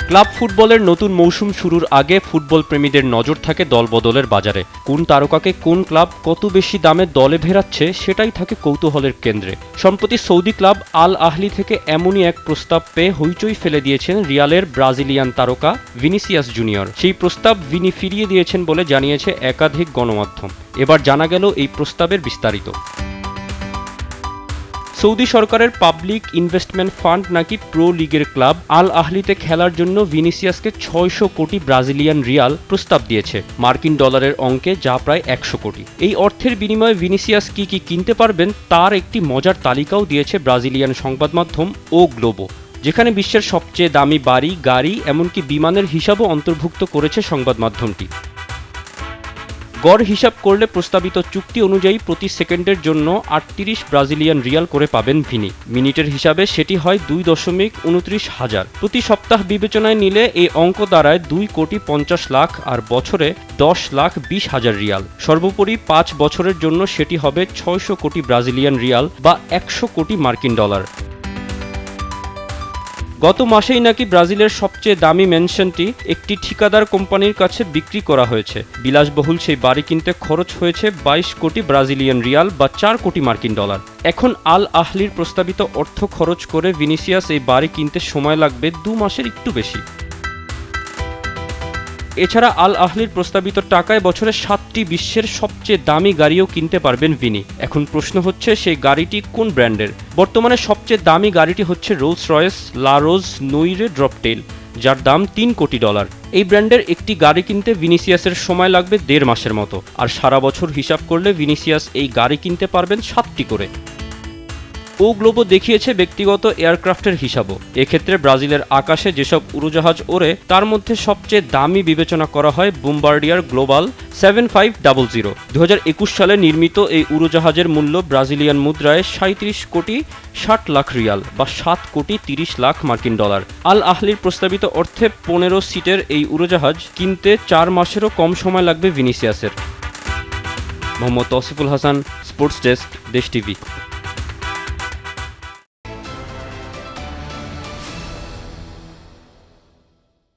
Club ফুটবলের নতুন মৌসুম শুরুর আগে ফুটবল প্রেমীদের নজর থাকে দলবদলের বাজারে। কোন তারকাকে কোন ক্লাব কত বেশি দামে দলে ভেড়াচ্ছে সেটাই থাকে কৌতূহলের কেন্দ্রে। সম্প্রতি সৌদি ক্লাব আল আহলি থেকে এমনই এক প্রস্তাব পেয়ে হইচই ফেলে দিয়েছেন রিয়ালের ব্রাজিলিয়ান তারকা ভিনিসিয়াস জুনিয়র। সেই প্রস্তাব ভিনি ফিরিয়ে দিয়েছেন বলে জানিয়েছে একাধিক গণমাধ্যম। এবার জানা গেল এই প্রস্তাবের বিস্তারিত। সৌদি সরকারের পাবলিক ইনভেস্টমেন্ট ফান্ড নাকি প্রো লিগের ক্লাব আল আহলিতে খেলার জন্য ভিনিসিয়াসকে 600 কোটি ব্রাজিলিয়ান রিয়াল প্রস্তাব দিয়েছে, মার্কিন ডলারের অঙ্কে যা প্রায় 100 কোটি। এই অর্থের বিনিময়ে ভিনিসিয়াস কি কি কিনতে পারবেন তার একটি মজার তালিকাও দিয়েছে ব্রাজিলিয়ান সংবাদ মাধ্যম ও গ্লোবো, যেখানে বিশ্বের সবচেয়ে দামি বাড়ি, গাড়ি, এমনকি বিমানের হিসাবও অন্তর্ভুক্ত করেছে সংবাদ মাধ্যমটি। গড় হিসাব করলে প্রস্তাবিত চুক্তি অনুযায়ী প্রতি সেকেন্ডের জন্য 38 ব্রাজিলিয়ান রিয়াল করে পাবেন ভিনি। মিনিটের হিসাবে সেটি হয় 2.29 প্রতি সপ্তাহ বিবেচনায় নিলে এই অঙ্ক দাঁড়ায় 2,50,00,000 আর বছরে 10,20,000 রিয়াল। সর্বোপরি 5 বছরের জন্য সেটি হবে 600 কোটি ব্রাজিলিয়ান রিয়াল বা 100 কোটি মার্কিন ডলার। গত মাসেই নাকি ব্রাজিলের সবচেয়ে দামি ম্যানশনটি একটি ঠিকাদার কোম্পানির কাছে বিক্রি করা হয়েছে। বিলাসবহুল সেই বাড়ি কিনতে খরচ হয়েছে 22 কোটি ব্রাজিলিয়ান রিয়াল বা 4 কোটি মার্কিন ডলার। এখন আল আহলির প্রস্তাবিত অর্থ খরচ করে ভিনিসিয়াস এই বাড়ি কিনতে সময় লাগবে 2 মাসের একটু বেশি। এছাড়া আল আহলির প্রস্তাবিত টাকায় বছরে 7টি বিশ্বের সবচেয়ে দামি গাড়িও কিনতে পারবেন ভিনি। এখন প্রশ্ন হচ্ছে সেই গাড়িটি কোন ব্র্যান্ডের। বর্তমানে সবচেয়ে দামি গাড়িটি হচ্ছে রোলস রয়েস লা রোজ নইরে ড্রপটেল, যার দাম 3 কোটি ডলার। এই ব্র্যান্ডের একটি গাড়ি কিনতে ভিনিসিয়াসের সময় লাগবে 1.5 মাসের মতো, আর সারা বছর হিসাব করলে ভিনিসিয়াস এই গাড়ি কিনতে পারবেন 7টি করে। ও গ্লোবো দেখিয়েছে ব্যক্তিগত এয়ারক্রাফটের হিসাবও। এক্ষেত্রে ব্রাজিলের আকাশে যেসব উড়োজাহাজ ওড়ে তার মধ্যে সবচেয়ে দামি বিবেচনা করা হয় বোম্বার্ডিয়ার গ্লোবাল 7500। 2021 সালে নির্মিত এই উড়োজাহাজের মূল্য ব্রাজিলিয়ান মুদ্রায় 37 কোটি 60 লাখ রিয়াল বা 7 কোটি 30 লাখ মার্কিন ডলার। আল আহলির প্রস্তাবিত অর্থে 15 সিটের এই উড়োজাহাজ কিনতে 4 মাসেরও কম সময় লাগবে ভিনিসিয়াসের। মোহাম্মদ তৌসিফুল হাসান, স্পোর্টস ডেস্ক, দেশ টিভি।